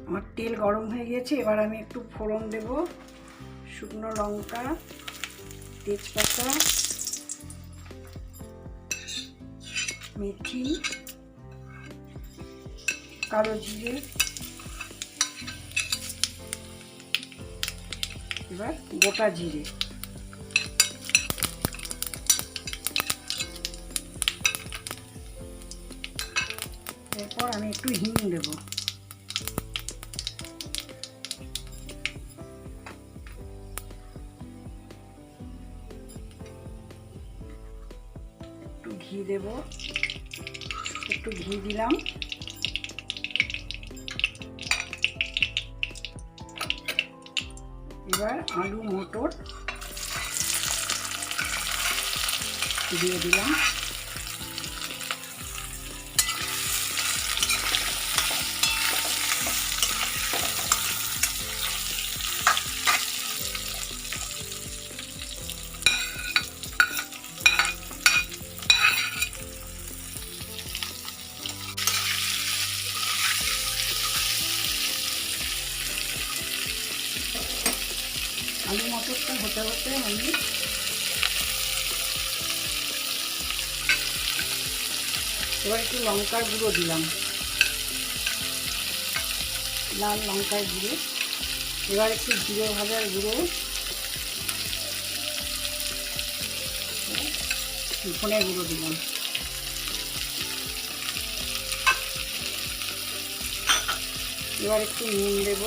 আমার তেল গরম হয়ে গেছে, এবার আমি একটু ফোড়ন দেব। শুকনো লঙ্কা, তেজপাতা, মেথি, কালো জিরে, এবার গোটা জিরে, এরপর আমি একটু হিং দেব। একটু ঘি দেব, একটু ঘি দিলাম। এবার আলু মটর দিয়ে দিলাম। আলু মটরটা হতে হতে আমি এবার একটু লঙ্কার গুঁড়ো দিলাম, লাল লঙ্কার গুঁড়ো। এবার একটু জিরে ভাজার গুঁড়ো, ধনে গুঁড়ো দিলাম। এবার একটু নুন দেব।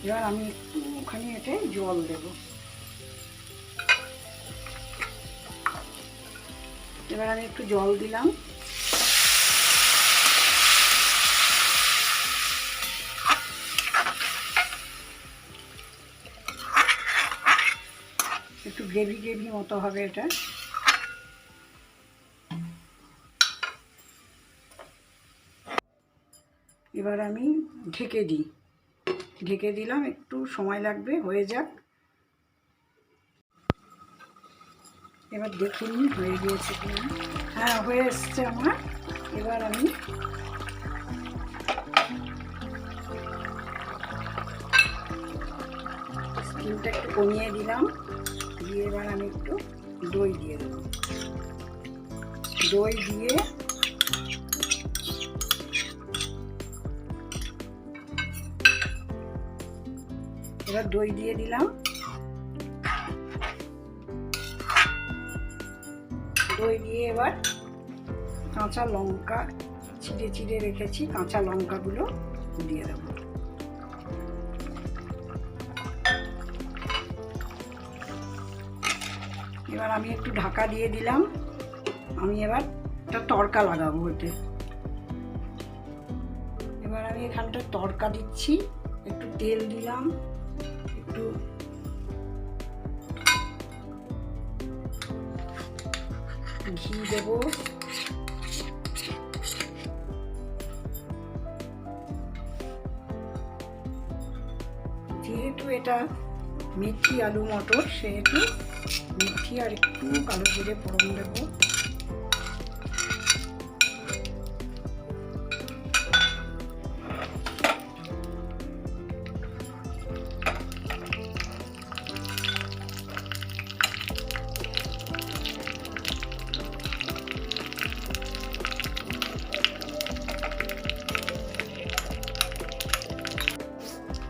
এবার আমি একটুখানি এতে জল দেব। এবার আমি একটু জল দিলাম। একটু গ্রেভি গ্রেভি মতো হবে এটা। এবার আমি ঢেকে দিই, ঢেকে দিলাম, একটু সময় লাগবে, হয়ে যাক। এবার দেখে নিই হয়ে গিয়েছে কিনা। হ্যাঁ, হয়ে এসছে আমার। এবার আমি স্টিমটা একটু কমিয়ে দিলাম, দিয়ে এবার আমি একটু দই দিয়ে দেবো। দই দিয়ে এবার দই দিয়ে দিলাম। দই দিয়ে এবার কাঁচা লঙ্কা চিড়ে চিড়ে রেখেছি, কাঁচা লঙ্কাগুলো দিয়ে দেবো। এবার আমি একটু ঢাকা দিয়ে দিলাম। আমি এবার একটা তড়কা লাগাবো ওতে। এবার আমি এখানটা তড়কা দিচ্ছি। একটু তেল দিলাম, একটু ঘি দেব, যেহেতু এটা মেথি আলু মটর সেহেতু মেথি আর একটু কালো জিরে ফোড়ন দেবো।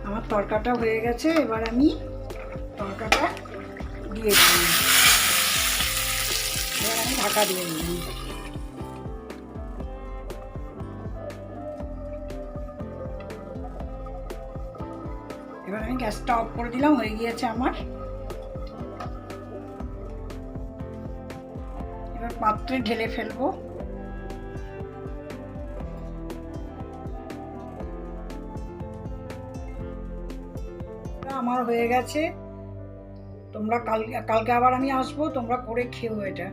আমার তড়কাটা হয়ে গেছে, এবার আমি তড়কাটা দিয়ে দিলাম। এবার আমি ঢাকা দিয়ে দিলাম। এবার আমি গ্যাসটা অফ করে দিলাম, হয়ে গিয়েছে আমার। এবার পাত্রে ঢেলে ফেলবো। আমার হয়ে গেছে। তোমরা কালকে আবার আমি আসবো, তোমরা করে খেও এটা।